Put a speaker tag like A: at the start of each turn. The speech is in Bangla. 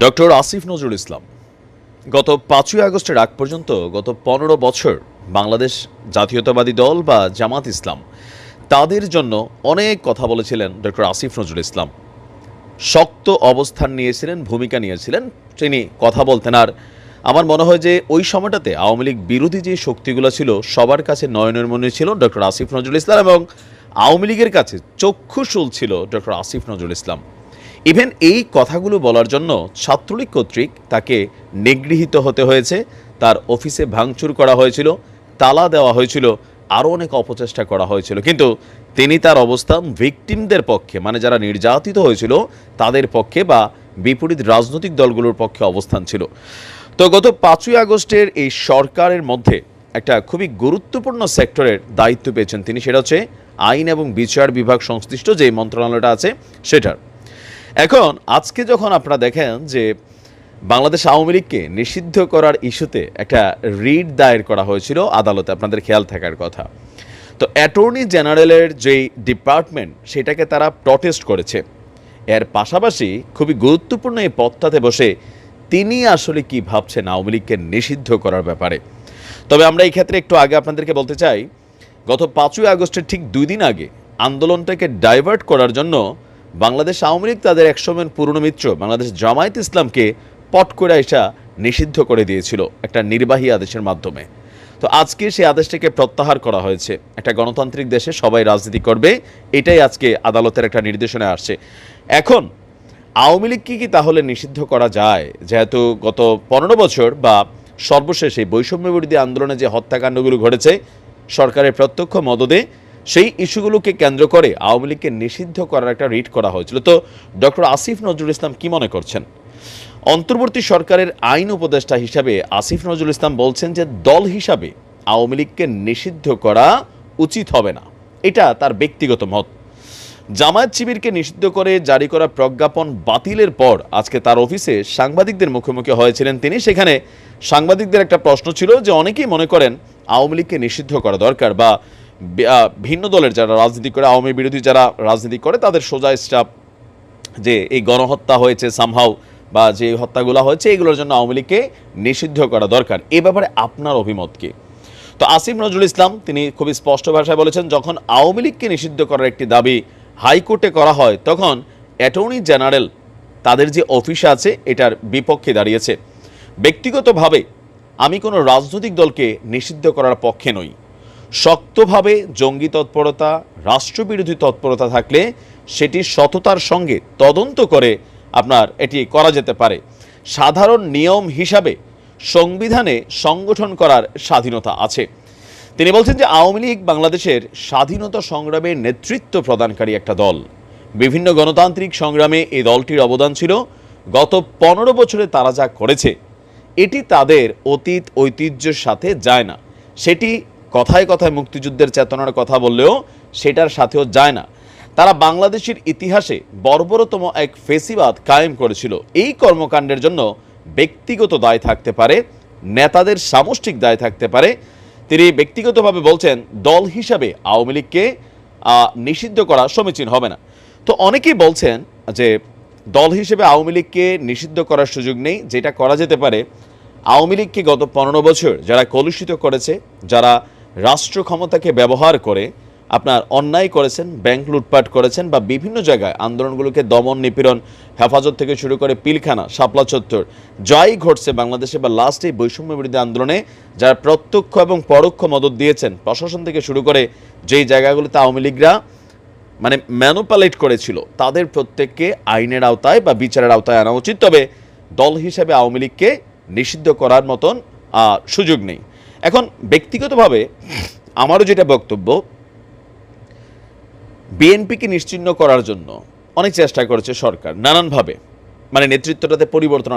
A: ডক্টর আসিফ নজরুল ইসলাম গত ৫ই আগস্টের আগ পর্যন্ত গত ১৫ বছর বাংলাদেশ জাতীয়তাবাদী দল বা জামাত ইসলাম তাদের জন্য অনেক কথা বলেছিলেন ডক্টর আসিফ নজরুল ইসলাম। শক্ত অবস্থান নিয়েছিলেন, ভূমিকা নিয়েছিলেন, তিনি কথা বলতেন। আর আমার মনে হয় যে ওই সময়টাতে আওয়ামী লীগ বিরোধী যে শক্তিগুলো ছিল সবার কাছে নয়নের মণি ছিল ডক্টর আসিফ নজরুল ইসলাম, এবং আওয়ামী লীগের কাছে চক্ষুশূল ছিল ডক্টর আসিফ নজরুল ইসলাম। ইভেন এই কথাগুলো বলার জন্য ছাত্রলীগ কর্তৃক তাকে নিগৃহীত হতে হয়েছে, তার অফিসে ভাঙচুর করা হয়েছিল, তালা দেওয়া হয়েছিল, আরও অনেক অপচেষ্টা করা হয়েছিল, কিন্তু তিনি তার অবস্থান ভিকটিমদের পক্ষে, মানে যারা নির্যাতিত হয়েছিল তাদের পক্ষে বা বিপরীত রাজনৈতিক দলগুলোর পক্ষে অবস্থান ছিল। তো গত ৫ই আগস্টের এই সরকারের মধ্যে একটা খুবই গুরুত্বপূর্ণ সেক্টরের দায়িত্ব পেয়েছেন তিনি, সেটা হচ্ছে আইন এবং বিচার বিভাগ সংশ্লিষ্ট যে মন্ত্রণালয়টা আছে সেটার। এখন আজকে যখন আপনারা দেখেন যে বাংলাদেশ আওয়ামী লীগকে নিষিদ্ধ করার ইস্যুতে একটা রিট দায়ের করা হয়েছিল আদালতে, আপনাদের খেয়াল থাকার কথা। তো অ্যাটর্নি জেনারেলের যেই ডিপার্টমেন্ট সেটাকে তারা প্রটেস্ট করেছে। এর পাশাপাশি খুবই গুরুত্বপূর্ণ এই পদটাতে বসে তিনি আসলে কি ভাবছেন আওয়ামী লীগকে নিষিদ্ধ করার ব্যাপারে। তবে আমরা এই ক্ষেত্রে একটু আগে আপনাদেরকে বলতে চাই, গত ৫ই আগস্টের ঠিক ২ দিন আগে আন্দোলনটাকে ডাইভার্ট করার জন্য বাংলাদেশ আওয়ামী লীগ তাদের একসময়ের পুরনো মিত্র বাংলাদেশ জামায়াত ইসলামকে পট করে এসা নিষিদ্ধ করে দিয়েছিল একটা নির্বাহী আদেশের মাধ্যমে। তো আজকে সেই আদেশটাকে প্রত্যাহার করা হয়েছে। একটা গণতান্ত্রিক দেশে সবাই রাজনীতি করবে, এটাই আজকে আদালতের একটা নির্দেশনা আসছে। এখন আওয়ামী লীগকে কি তাহলে নিষিদ্ধ করা যায়? যেহেতু গত ১৫ বছর বা সর্বশেষ এই বৈষম্য বিরোধী আন্দোলনে যে হত্যাকাণ্ডগুলো ঘটেছে সরকারের প্রত্যক্ষ মদদে, সেই ইস্যুগুলোকে কেন্দ্র করে আওয়ামী লীগকে নিষিদ্ধ করার একটা রিট করা হয়েছিল। তো ডক্টর আসিফ নজরুল ইসলাম কি মনে করছেন? অন্তর্বর্তী সরকারের আইন উপদেষ্টা হিসাবে আসিফ নজরুল ইসলাম বলছেন যে দল হিসাবে আওয়ামী লীগকে নিষিদ্ধ করা উচিত হবে না, এটা তার ব্যক্তিগত মত। জামায়াত শিবিরকে নিষিদ্ধ করে জারি করা প্রজ্ঞাপন বাতিলের পর আজকে তার অফিসে সাংবাদিকদের মুখোমুখি হয়েছিলেন তিনি। সেখানে সাংবাদিকদের একটা প্রশ্ন ছিল যে অনেকেই মনে করেন আওয়ামী লীগকে নিষিদ্ধ করা দরকার, বা ভিন্ন দলের যারা রাজনীতি করে, আওয়ামী বিরোধী যারা রাজনীতি করে তাদের সোজা স্টাফ যে এই গণহত্যা হয়েছে সামহাও বা যে হত্যাগুলো হয়েছে এগুলোর জন্য আওয়ামী লীগকে নিষিদ্ধ করা দরকার। এ ব্যাপারে আপনার অভিমত কি? তো আসিফ নজরুল ইসলাম তিনি খুবই স্পষ্ট ভাষায় বলেছেন, যখন আওয়ামী লীগকে নিষিদ্ধ করার একটি দাবি হাইকোর্টে করা হয় তখন অ্যাটর্নি জেনারেল তাদের যে অফিস আছে এটার বিপক্ষে দাঁড়িয়েছে। ব্যক্তিগতভাবে আমি কোনো রাজনৈতিক দলকে নিষিদ্ধ করার পক্ষে নই। শক্তভাবে জঙ্গি তৎপরতা, রাষ্ট্রবিরোধী তৎপরতা থাকলে সেটি সততার সঙ্গে তদন্ত করে আপনার এটি করা যেতে পারে। সাধারণ নিয়ম হিসাবে সংবিধানে সংগঠন করার স্বাধীনতা আছে। তিনি বলছেন যে আওয়ামী লীগ বাংলাদেশের স্বাধীনতা সংগ্রামে নেতৃত্ব প্রদানকারী একটা দল। বিভিন্ন গণতান্ত্রিক সংগ্রামে এই দলটির অবদান ছিল। গত ১৫ বছরে তারা যা করেছে এটি তাদের অতীত ঐতিহ্যের সাথে যায় না। সেটি কথায় কথায় মুক্তিযুদ্ধের চেতনার কথা বললেও সেটার সাথেও যায় না। তারা বাংলাদেশের ইতিহাসে বর্বরতম এক ফেসিবাদ কায়েম করেছিল। এই কর্মকাণ্ডের জন্য ব্যক্তিগত দায় থাকতে পারে, নেতাদের সামষ্টিক দায় থাকতে পারে। তিনি ব্যক্তিগতভাবে বলছেন দল হিসাবে আওয়ামী লীগকে নিষিদ্ধ করা সমীচীন হবে না। তো অনেকেই বলছেন যে দল হিসেবে আওয়ামী লীগকে নিষিদ্ধ করার সুযোগ নেই। যেটা করা যেতে পারে, আওয়ামী লীগকে গত ১৫ বছর যারা কলুষিত করেছে, যারা রাষ্ট্র ক্ষমতাকে ব্যবহার করে আপনার অন্যায় করেছেন, ব্যাংক লুটপাট করেছেন বা বিভিন্ন জায়গায় আন্দোলনগুলোকে দমন নিপীড়ন, হেফাজত থেকে শুরু করে পিলখানা, শাপলা চত্বর যাই ঘটছে বাংলাদেশে বা লাস্ট এই বৈষম্য বিরোধী আন্দোলনে যারা প্রত্যক্ষ এবং পরোক্ষ মদত দিয়েছেন, প্রশাসন থেকে শুরু করে যেই জায়গাগুলোতে আওয়ামী লীগরা মানে ম্যানুপুলেট করেছিল, তাদের প্রত্যেককে আইনের আওতায় বা বিচারের আওতায় আনা উচিত। তবে দল হিসেবে আওয়ামী লীগকে নিষিদ্ধ করার মতন সুযোগ নেই। এখন ব্যক্তিগতভাবে আমারও যেটা বক্তব্য, বিএনপিকে নিশ্চিহ্ন করার জন্য অনেক চেষ্টা করেছে সরকার নানানভাবে, মানে নেতৃত্বটাতে পরিবর্তন